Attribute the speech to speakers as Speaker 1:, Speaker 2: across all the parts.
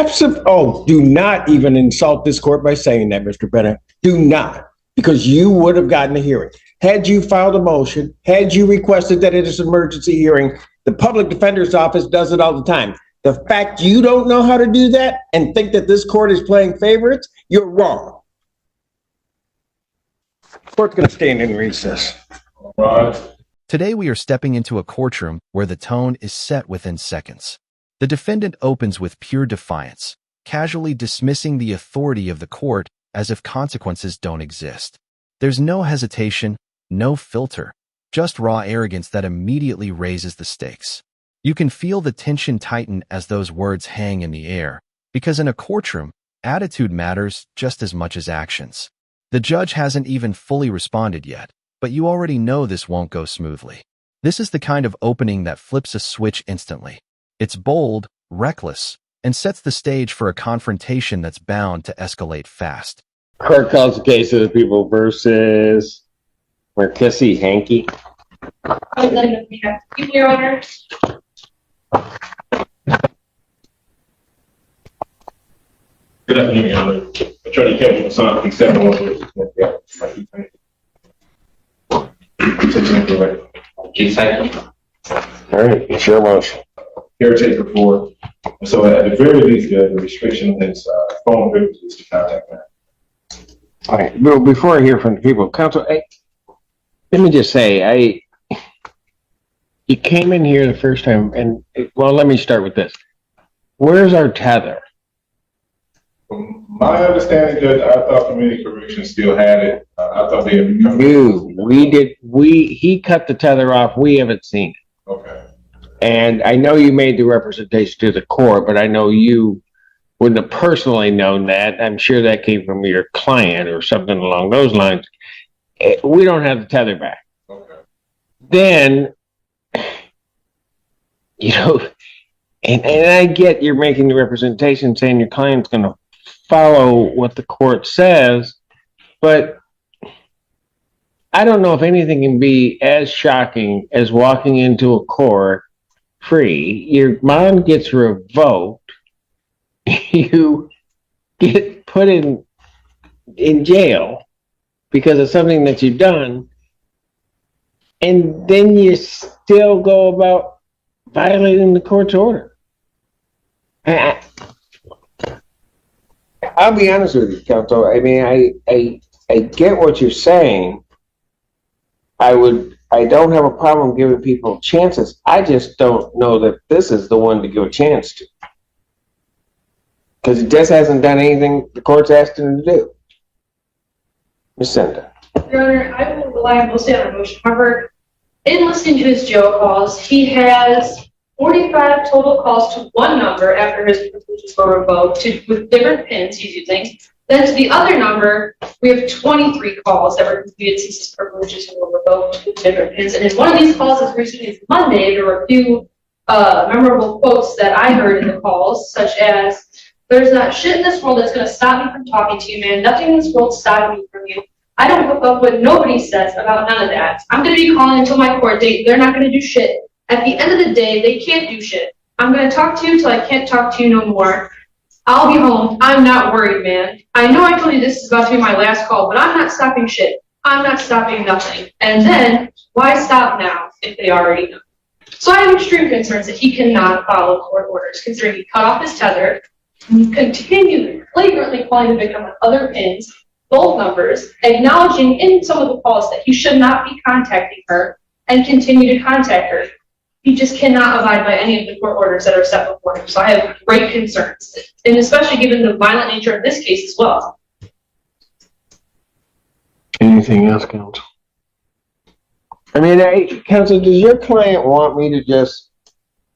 Speaker 1: Absolutely. Oh, do not even insult this court by saying that, Mr. Bennett. Do not, because you would have gotten a hearing. Had you filed a motion, had you requested that it is an emergency hearing, the public defender's office does it all the time. The fact you don't know how to do that and think that this court is playing favorites, you're wrong. Court's going to stand in recess.
Speaker 2: Today we are stepping into a courtroom where the tone is set within seconds. The defendant opens with pure defiance, casually dismissing the authority of the court as if consequences don't exist. There's no hesitation, no filter, just raw arrogance that immediately raises the stakes. You can feel the tension tighten as those words hang in the air, because in a courtroom, attitude matters just as much as actions. The judge hasn't even fully responded yet, but you already know this won't go smoothly. This is the kind of opening that flips a switch instantly. It's bold, reckless, and sets the stage for a confrontation that's bound to escalate fast.
Speaker 1: Court calls the case of the people versus Marquisi Hankey.
Speaker 3: Your Honor.
Speaker 4: Good afternoon, Your Honor. Attorney Kevin Hassan, P7.
Speaker 1: All right, it's your motion.
Speaker 4: Caretaker for. So at the very least, there's a restriction on his phone privileges to contact me.
Speaker 1: All right. Well, before I hear from the people, counsel, let me just say, you came in here the first time, and well, let me start with this. Where's our tether?
Speaker 4: From my understanding, Judge, I thought community corrections still had it. I thought they had become.
Speaker 1: He cut the tether off. We haven't seen it.
Speaker 4: Okay.
Speaker 1: And I know you made the representation to the court, but I know you wouldn't have personally known that. I'm sure that came from your client or something along those lines. We don't have the tether back.
Speaker 4: Okay.
Speaker 1: Then, you know, and I get you're making the representation saying your client's going to follow what the court says, but I don't know if anything can be as shocking as walking into a court free. Your bond gets revoked. You get put in jail because of something that you've done, and then you still go about violating the court's order. I'll be honest with you, counsel. I mean, I get what you're saying. I don't have a problem giving people chances. I just don't know that this is the one to give a chance to. Because he just hasn't done anything the court's asked him to do. Ms. Senda.
Speaker 3: Your Honor, I will rely mostly on emotion. However, in listening to his jail calls, he has 45 total calls to one number after his privileges were revoked with different pins he's using. Then to the other number, we have 23 calls that were completed since his privileges were revoked with different pins. And in one of these calls, as recently as Monday, there were a few memorable quotes that I heard in the calls, such as, "There's not shit in this world that's going to stop me from talking to you, man. Nothing in this world's stopping me from you. I don't hook up what nobody says about none of that. I'm going to be calling until my court date. They're not going to do shit. At the end of the day, they can't do shit. I'm going to talk to you until I can't talk to you no more. I'll be home. I'm not worried, man. I know I told you this is about to be my last call, but I'm not stopping shit. I'm not stopping nothing." And then, why stop now if they already know? So I have extreme concerns that he cannot follow court orders, considering he cut off his tether, continued flagrantly calling the victim with other pins, both numbers, acknowledging in some of the calls that he should not be contacting her, and continue to contact her. He just cannot abide by any of the court orders that are set before him. So I have great concerns, and especially given the violent nature of this case as well.
Speaker 1: Anything else, counsel? I mean, counsel, does your client want me to just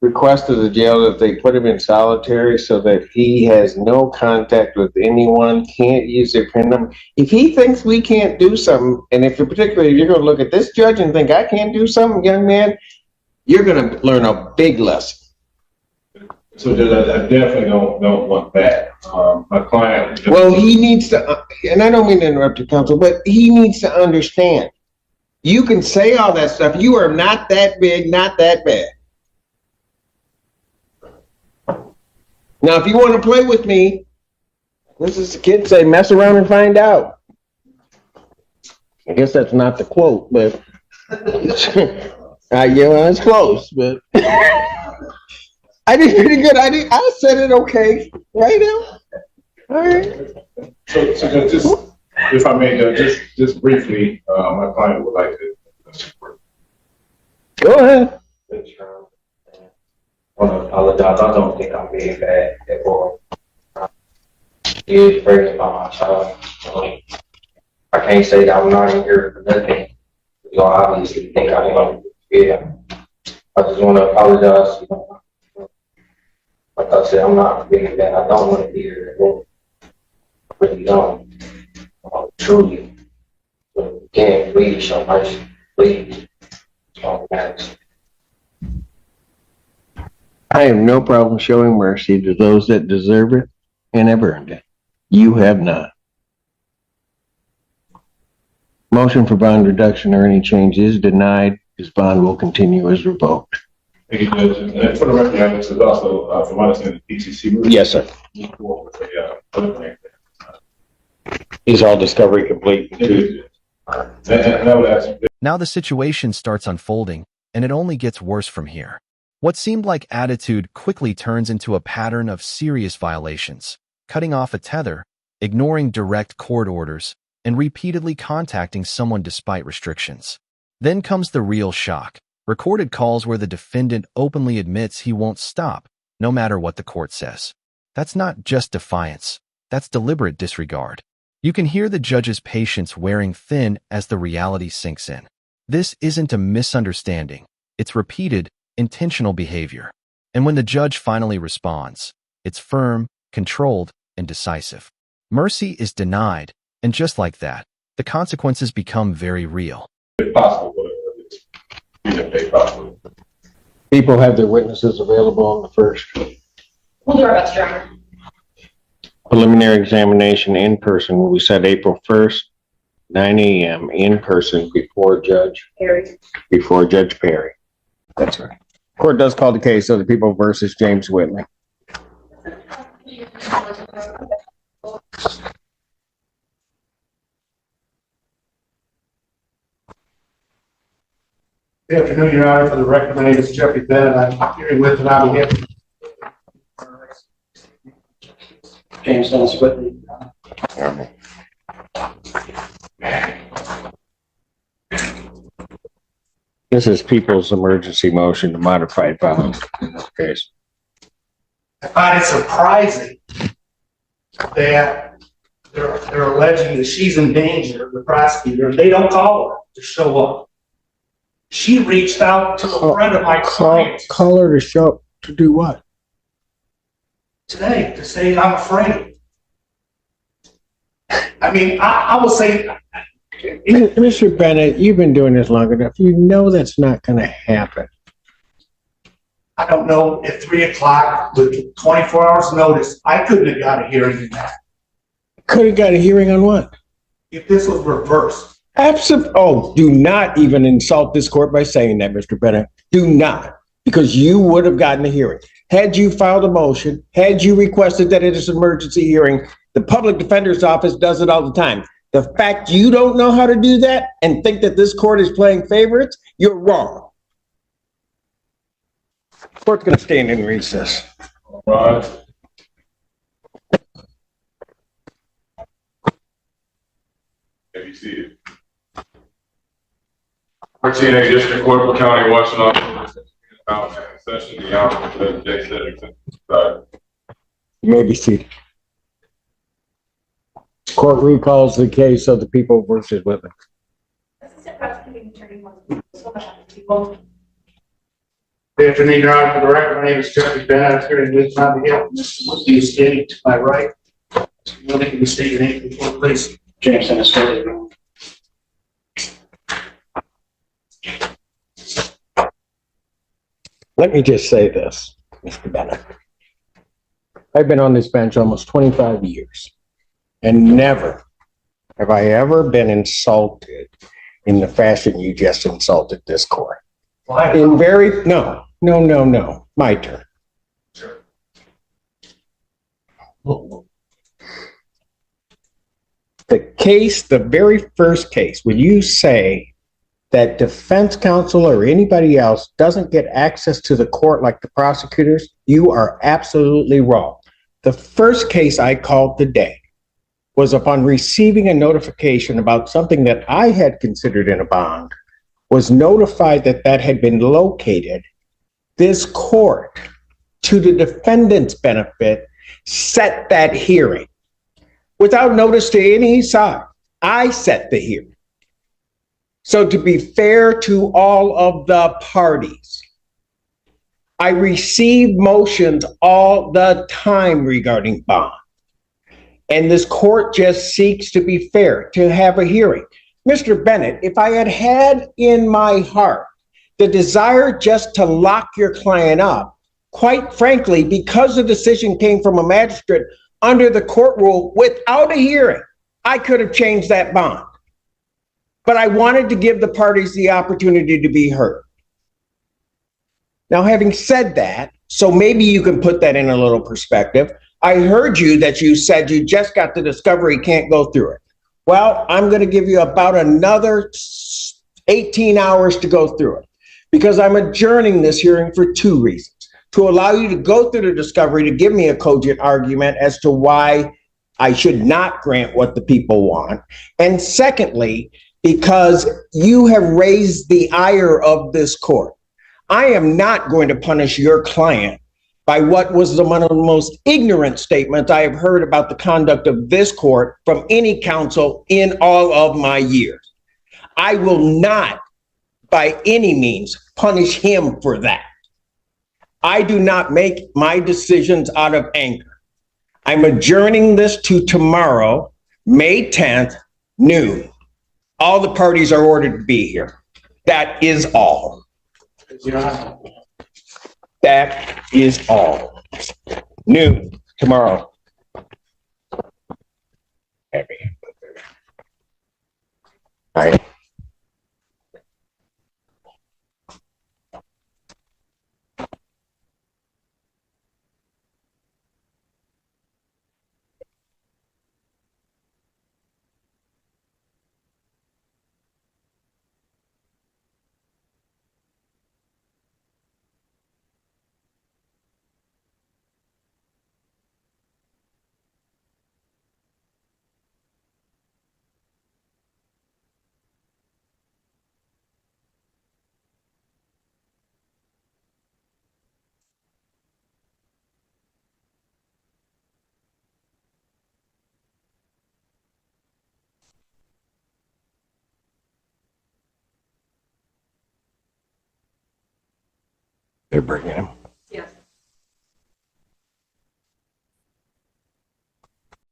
Speaker 1: request to the jail that they put him in solitary so that he has no contact with anyone, can't use their PIN number? If he thinks we can't do something, and if particularly you're going to look at this judge and think I can't do something, young man, you're going to learn a big lesson.
Speaker 4: So I definitely don't want that. My client.
Speaker 1: Well, he needs to, and I don't mean to interrupt you, counsel, but he needs to understand. You can say all that stuff. You are not that big, not that bad. Now, if you want to play with me, this is the kids say, mess around and find out. I guess that's not the quote, but it's close, but I did pretty good. I said it okay. Right now? All right.
Speaker 4: So just, if I may, just briefly, my client would like to.
Speaker 1: Go ahead.
Speaker 5: I want to apologize. I don't think I'm being bad at all. It's very about my child. I can't say that I'm not in here for nothing. You obviously think I am. Yeah. I just want to apologize. Like I said, I'm not being bad. I don't want to be here at all. I really don't. Truly. So, again, please show mercy. Please. That's all that matters.
Speaker 1: I have no problem showing mercy to those that deserve it and have earned it. You have not. Motion for bond reduction or any change is denied. His bond will continue as revoked.
Speaker 4: Thank you, Judge. And for the record, this is also, from my understanding, the PCC.
Speaker 1: Yes, sir. Is all discovery complete?
Speaker 4: And I would ask.
Speaker 2: Now the situation starts unfolding, and it only gets worse from here. What seemed like attitude quickly turns into a pattern of serious violations, cutting off a tether, ignoring direct court orders, and repeatedly contacting someone despite restrictions. Then comes the real shock, recorded calls where the defendant openly admits he won't stop, no matter what the court says. That's not just defiance, that's deliberate disregard. You can hear the judge's patience wearing thin as the reality sinks in. This isn't a misunderstanding, it's repeated, intentional behavior. And when the judge finally responds, it's firm, controlled, and decisive. Mercy is denied, and just like that, the consequences become very real.
Speaker 4: If possible, if possible.
Speaker 1: People have their witnesses available on the first.
Speaker 3: We'll do our best, Your Honor.
Speaker 1: Preliminary examination in person will be set April 1st, 9 a.m. in person before Judge Perry. That's right. Court does call the case of the people versus James Whitley.
Speaker 6: Good afternoon, Your Honor. For the record, my name is Jeffrey Bennett. I'm here with and I'm here. James Dennis Whitley.
Speaker 1: This is people's emergency motion to modify violence in this case.
Speaker 6: I find it surprising that they're alleging that she's in danger, the prosecutor. They don't call her to show up. She reached out to a friend of my client.
Speaker 1: Call her to show up to do what?
Speaker 6: Today to say, I'm afraid. I mean, I will say,
Speaker 1: Mr. Bennett, you've been doing this long enough. You know that's not going to happen.
Speaker 6: I don't know, at 3 o'clock with 24 hours notice, I couldn't have got a hearing in that.
Speaker 1: Could have got a hearing on what?
Speaker 6: If this was reversed.
Speaker 1: Absolutely. Oh, do not even insult this court by saying that, Mr. Bennett. Do not, because you would have gotten a hearing. Had you filed a motion, had you requested that it is an emergency hearing, the public defender's office does it all the time. The fact you don't know how to do that and think that this court is playing favorites, you're wrong. Court's going to stand in recess.
Speaker 4: All right. Have you seen it? 13A District Court for County, Washington, session, the Honorable Judge J.
Speaker 1: You may be seated. Court recalls the case of the people versus Whitman.
Speaker 3: Assistant Prosecuting Attorney so much people.
Speaker 6: Good afternoon, Your Honor. For the record, my name is Jeffrey Bennett. I'm here in Midtown on behalf of Mr. Whitley, standing to my right. Willing to state your name before, please. James Dennis Whitley.
Speaker 1: Let me just say this, Mr. Bennett. I've been on this bench almost 25 years, and never have I ever been insulted in the fashion you just insulted this court.
Speaker 6: Why?
Speaker 1: No, my turn.
Speaker 6: Sure.
Speaker 1: The case, the very first case, when you say that defense counsel or anybody else doesn't get access to the court like the prosecutors, you are absolutely wrong. The first case I called today was upon receiving a notification about something that I had considered in a bond, was notified that that had been located. This court, to the defendant's benefit, set that hearing without notice to any side. I set the hearing. So to be fair to all of the parties, I receive motions all the time regarding bond. And this court just seeks to be fair, to have a hearing. Mr. Bennett, if I had had in my heart the desire just to lock your client up, quite frankly, because the decision came from a magistrate under the court rule without a hearing, I could have changed that bond. But I wanted to give the parties the opportunity to be heard. Now, having said that, so maybe you can put that in a little perspective. I heard you that you said you just got the discovery, can't go through it. Well, I'm going to give you about another 18 hours to go through it because I'm adjourning this hearing for two reasons. To allow you to go through the discovery, to give me a cogent argument as to why I should not grant what the people want. And secondly, because you have raised the ire of this court. I am not going to punish your client by what was one of the most ignorant statements I have heard about the conduct of this court from any counsel in all of my years. I will not, by any means, punish him for that. I do not make my decisions out of anger. I'm adjourning this to tomorrow, May 10th, noon. All the parties are ordered to be here. That is all. That is all. Noon tomorrow. Happy. All right. They're bringing him.
Speaker 3: Yes.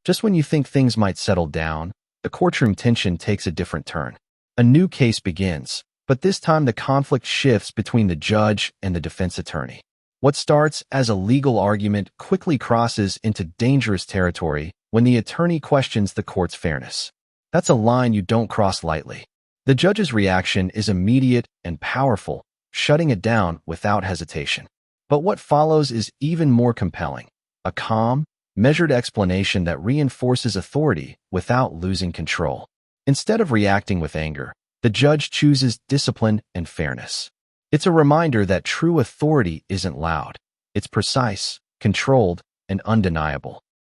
Speaker 2: Just when you think things might settle down, the courtroom tension takes a different turn. A new case begins, but this time the conflict shifts between the judge and the defense attorney. What starts as a legal argument quickly crosses into dangerous territory when the attorney questions the court's fairness. That's a line you don't cross lightly. The judge's reaction is immediate and powerful, shutting it down without hesitation. But what follows is even more compelling. A calm, measured explanation that reinforces authority without losing control. Instead of reacting with anger, the judge chooses discipline and fairness. It's a reminder that true authority isn't loud. It's precise, controlled, and undeniable.